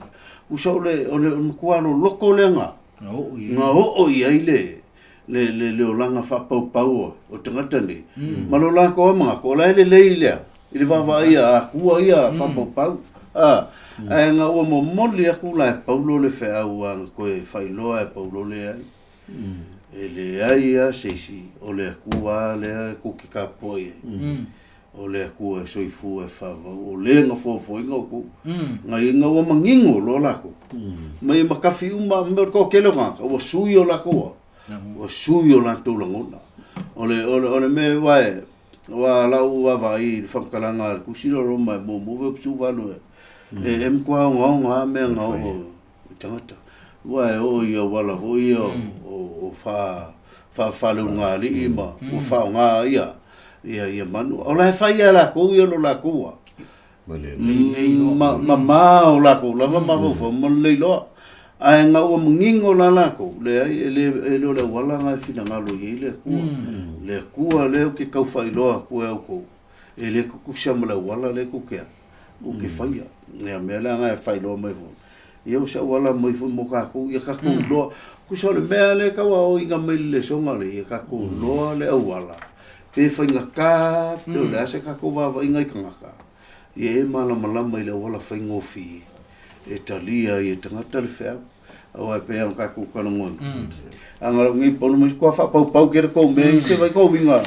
usa le ko alo loko le nga o ia ile le o langa fa pau o tangata ni malo la ko ma ko la le ile ile va ia kua ia fa pau ai nga o mo moli aku la Paulo le fe au ko fai lo e Paulo le ai ele ai a sesi o le kua le ku ki ka poi o le kua soifu e fa o le nga fo nga ku nga inga o mangingo lo la ku mai makafi uma me ko kelo nga o suyo la ko o suyo la to la ngona o le me vai wa la wa vai famkalanga ku silo roma mo ve su valo em kwa nga me nga o tangata wa o ia wala o ia o fa lu nga li ima o fa nga ia manu o la fa ia la ko ia lo la ko ma o la ko la ma fo mo le lo ai nga o ngingo la ko le le wala nga fina nga lo ile ku le kua le ke kau fai loa ko ele ku samla wala le ku ke o ke fai ne me la nga fai lo mai vo eu sa wala mai fu mo ka ku ia ka ku lo ku so le me le ka wa o inga mai le so ngale ka ku lo le wala pe fai nga ka pe le se ka ku va inga ka ka ye mala mai le wala fai ngofi e talia e tangata le fea o e pe ka ku ka ngon anga ngi polo mo ko fa pau ke ko me se vai ko winga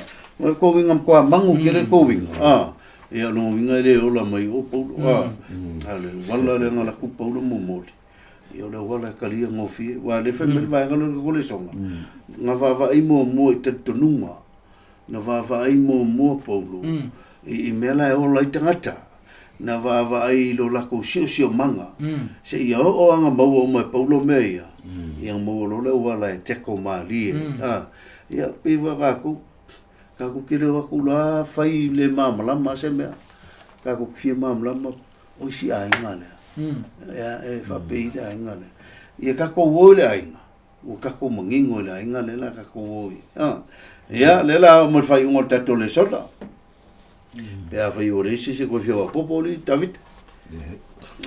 ko mangu ke ko winga e no winga le o la mai o polo ale wala le ngala ku polo mo mo e o le wala kalia ngofi wa le fe me vai ngalo ko le songa nga va i mo te tonunga na va i mo polo i mela e o la tangata na va ai lo la ko sio manga se ia o anga mau o mai Paulo meia ia mau lo le wala te ko mali ia piva ka ku kile wa ku la fai le mamla ma se me ka ku fi mamla ma o si ai ngale ia e fa pe ai ngale ia ka ko wo le ai o ka ko mangingo le ai ngale la ka ko wo ia le la mo fai un tato le soda pea fai o reisi se koe whiawa popo li David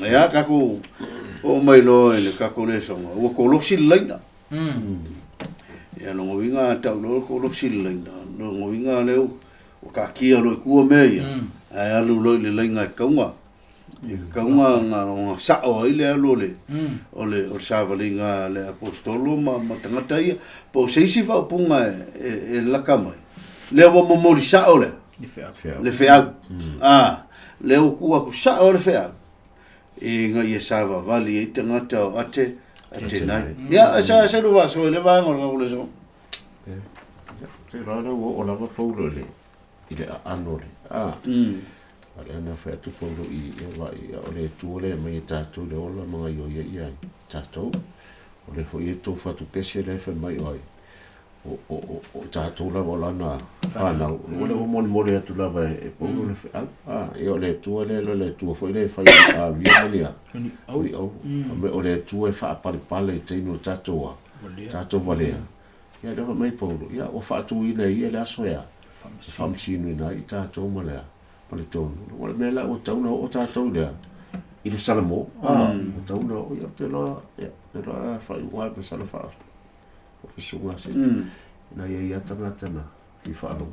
ea kako o mai lo ele kako le songa ua ko loksi leina ea longo winga tau lo ko loksi leina longo winga leo o ka kia lo kua mea ea alu lo le leinga kaunga nga sao ai le alo le o savalinga le apostolo ma tangata ia po seisi fa punga e laka mai le wa momori sao le le fea le ku aku sa o le fea e nga ye sa va vali e tangata o ate nai ya sa no va so le va ngol le so te rana o la va paulo le ile anore ale ana fa tu paulo i va i ole tu le mai tatu le ola mga yo ia tatu ole fo i to fa tu pese le fa mai oi o tatu la vola na ana ole o mon tu la va e paulo le fa e ole tu le tu fo le fa a via mania me ole tu e fa pale te no tatu vale ya le mai paulo ya o fa tu ina ia la soia fam sinu ina i tatu mala pale tonu wala me la o tauna o tatu le i le salamo o tauna o ia te la fa i wa pe sala fa o fisunga se na ia tangata na fi fa lo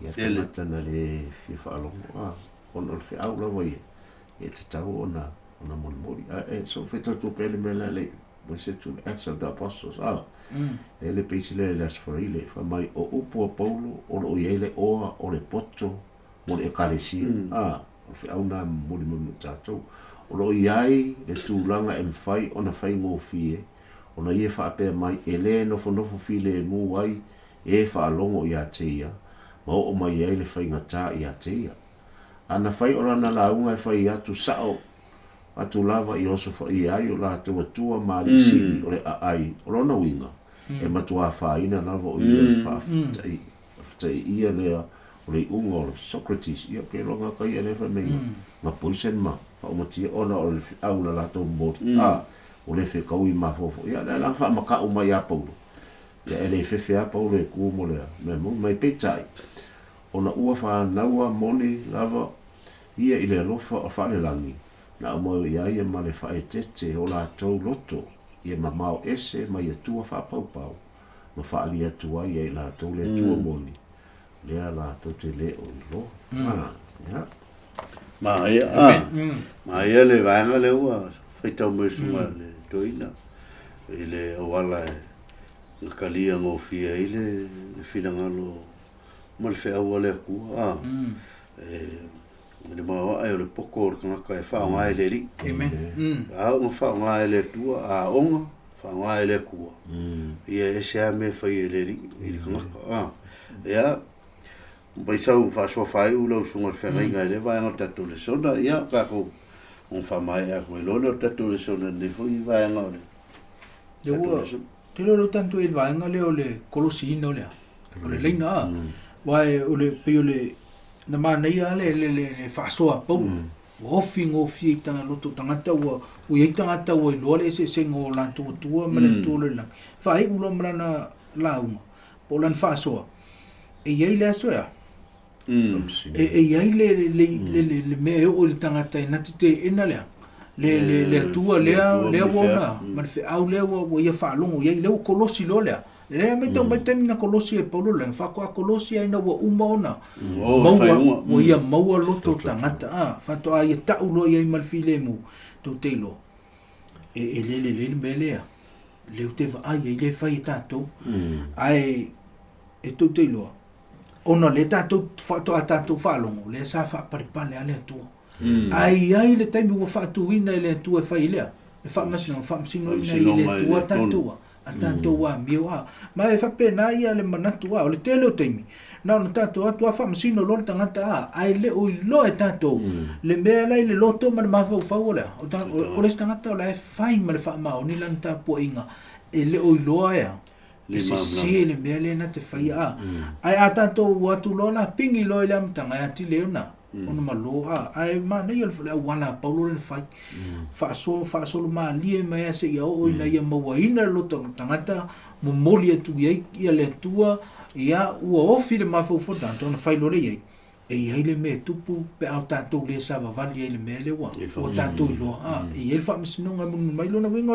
ia tangata na le fi fa lo on o fe au la vai e te tau ona mon mori so fe tu pele me la le mo se tu excel da apostles ele peisile las forile fa mai o upo paulo o ile o le poto mo le kalesia o fe au na mo tatou o lo iai le tūlanga e mwhai o na whai ngō fie o na ie wha apea mai e le nofo file e mū wai e wha alongo i a te ia ma o mai iai le whai ngatā i a te ia ana whai ora na launga e whai atu sao atu lava i oso whai ai o la tua maari siri o le ai o rona winga e matua whaina lava o ia le whaafitai ia lea o le unga o Socrates ia ke ronga kai e le wha mei ma poisen ma o matia ona o le au la lato mbori o le whekau i mafofo ia le lang wha maka o mai a paulo ia e le whewhe a paulo e kua mo lea me mo mai peitai ona ua wha naua moni lava ia i le alofa o wha le langi na o mau ia ia ma le wha e tete o la tau loto ia ma mau ese mai e tua wha paupau ma wha ali atua ia i la tau le tua moni lea la tau te le o lo ia ma ia le vaenga le ua whaitau me sunga le toina i le awala e ngakalia ngō fia i le whirangalo ma le whea le akua le mawa ai o le poko o le kangaka e whaonga e le ri a o whaonga e le tua a onga whaonga e le akua ia e sea me whai e le ri i le kangaka ia pai sau whaasua whai u lau sunga le whenga le vai anga tatu le sona ia kako on whamai a koe lolo tatu le sona ne fui vai anga o le te lolo tanto e vai anga le o le kolosina o le leina vai o le pe o le na mana ia le whaasua pau ofi ngō fie tanga loto tangata ua o iei tangata ua i loa le se ngō lanto tua ma le tō le lang whae ulo marana launga po lan whaasua e iei le asoea e iai le mea o le tangata i nati te ena lea le tua lea wona ma le au lea wa ia whaalongo iai leo kolosi lo lea lea me tau mai temina kolosi e paulo lea whakoa kolosi aina wa uma ona wa ia maua loto tangata whatoa ia tau lo iai malfile mu tau teilo e le me lea leo te wa ai iai le whai tātou ai e tau teiloa ona le tātou whatoa tātou whaalongo lea sa whaparipale a lea tua ai le taimi ua whaatuina i lea tua e whai lea le whaamasino ina i lea tua tātua a tātou wa mio ma e whapena ia le manatu o le tele o taimi na ona tātou atua whaamasino lo le tangata ai le o lo e tātou le mea lai le loto ma le mawhau lea o le tangata o la e whai ma le whaamao ni lan tāpua inga e le o loa ea se le mea le na te whai ai a tātou watu lo la pingi lo i le amatanga e ati leo na ona malo ai ma nei le wala paulo le fai fa so ma lie mai se ia o ina ia mawaina lo tangata mo moli atu ia le tua ia ua ofi le mafofo tanto na fai lo le ia e ia le me tupu pe au tatou le sa vavali le me le wa o tatou lo ia le fa msinonga mai lo na winga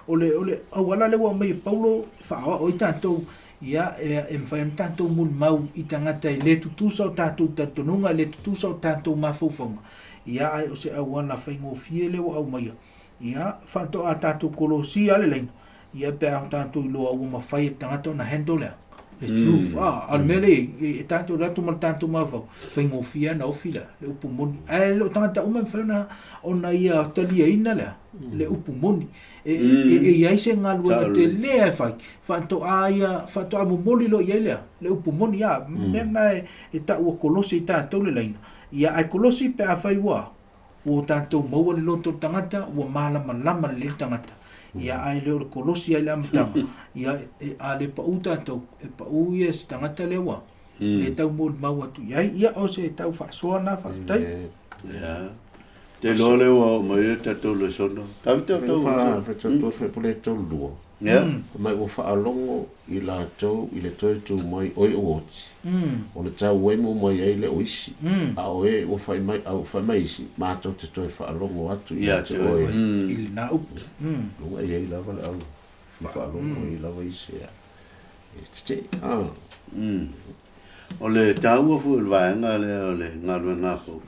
o le awala le wa mai paulo fa o tatou ia e mwhai tātou mul mau i tangata i le tutusa o tātou tatonunga, le tutusa o tātou mawhauwhanga. Ia ai o se awana whai ngō fie leo au maia. Ia whanto a tātou kolosia le leina. Ia pe au tātou i loa ua mawhai e tangata o na hendo lea. le truth al mele e tanto rato mal tanto mavo fai ngofia na ofila le upumoni ai lo tanga uma fana ona ia talia ina le upumoni e ai se ngalu te le fai fanto aia fanto amomoli lo ia le upumoni ya mena e ta o kolosi ta tole laina ia ai kolosi pe afai wa o tanto mo le lo tangata o mala malama le tangata ia ai le kolosi ai la mtanga ia ale pa uta to pa u yes tangata le wa le tau mo mau atu ia o se tau fa so na fa tai ya te lo le wa mo e ta to le sono ta vita to fa to fe pole to luo ya mai o fa longo i la to i le to mai oi o o le tau we mo mai ai le oisi a o e o fa mai si ma to te to fa longo atu ya te il na u lo ai ai la va au fa longo i la vai se ya te o le tau fu va nga le ngalu nga po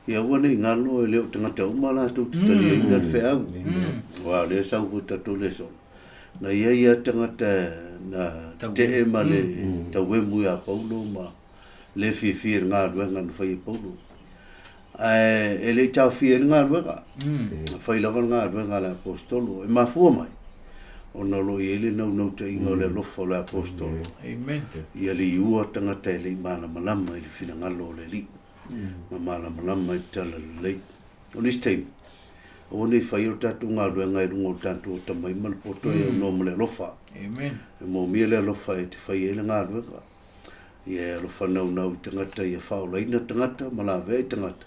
ia wani ngalo e leo tangata umala tu tali ina fe au wa le sa fu ta to le so na ia tangata na te e male ta we mu ya paulo ma le fi ngalu nga fai paulo e le ta fi ngalu nga fai la ngalu nga la apostolo e ma fu mai ona lo ele no te ingo le lo fo la apostolo amen ia li ua tangata le mana malama le fina ngalo le li mala malama tala le on this time oni fai o tatu ngalu nga rungo tatu ta mai mal poto e no mole lofa amen mo mi le lofa e te fai ele ngalu nga ia lo fa no tangata ia fa o ina tangata mala ve tangata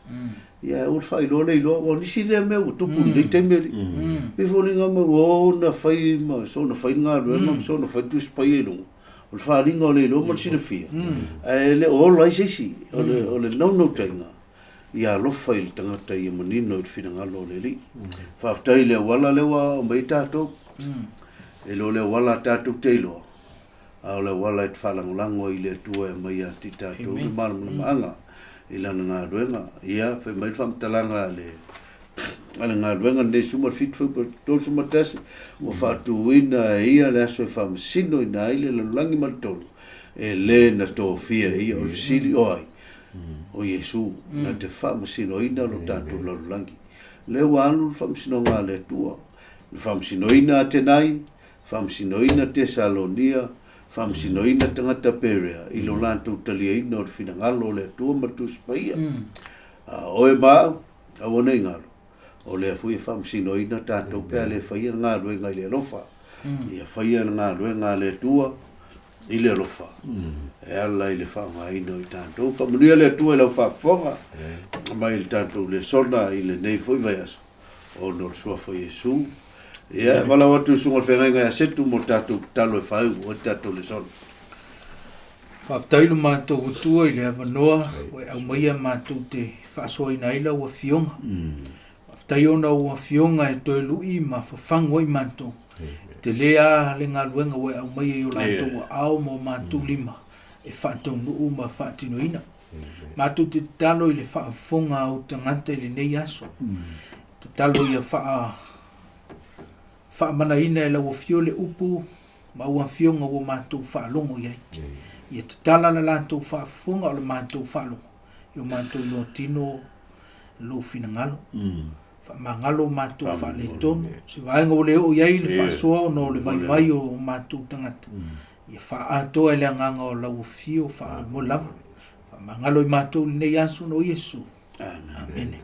ia o fai lo le lo o nisi le me o tupu le te meri pe fo linga mo o na fai ma so na fai ngalu nga so na fai tu spai lo o fa ringa le lo mo si le fia e le o lai si o le no tainga ia lo fai tangata ia manino fina ngalo le li fa ftai le wala le wa mai tato e lo le wala tato te lo a le wala it falangolango i le tua mai a ti tato i malanga i lana ngā ruenga ia fe mai fam talanga le ana ngā ruenga ne suma fit fu to suma tasi o fa tu ina ia le aso fam sino ina ile le langi maltolo e le na to fia ia o sili oi o Yesu na te fam sino ina lo tato lo langi le wanu fam sino ngā le tua fam sino ina tenai fam sino ina Tesalonia fam sino ina tangata perea i lo lanto talia ina o fina ngalo le tua matus paia o e ba a wone ngalo o le fui fam sino ina tato pea le faia ngalo e ngai le lofa ia faia ngalo e ngale tua i le lofa e ala i le fa ngai no i tato fa munia le tua le fa fonga mai il tato le sona i le nei foi vaias o no sua foi Yesu ia wala watu sunga whenga ngai setu mo tatu talo e whau o tatu le son. Whaftailu mātou utua i le awanoa o au maia mātou te whaasoi naila ua fionga. Whaftai ona ua fionga e toi lui ma whawhango i mātou. Te lea le ngā luenga o au maia i o lantou ua ao mo mātou lima e whātou nuu ma whātino ina. Mātou te talo i le whaafonga o tangata i le nei aso. Te talo i a mana ina e lau fio le upu ma ua fionga o mātou whaalongo iai. Ia te tala na lātou whaafonga o le mātou whaalongo. Io mātou no tino lo fina ngalo. Mangalo mātou whaale tono. Se vaenga o leo iai le whaasoa o no le vai o mātou tangata. Ia whaatoa e le anganga o lau fio whaamo lava. Mangalo i mātou le nei aso no Yesu. Amen.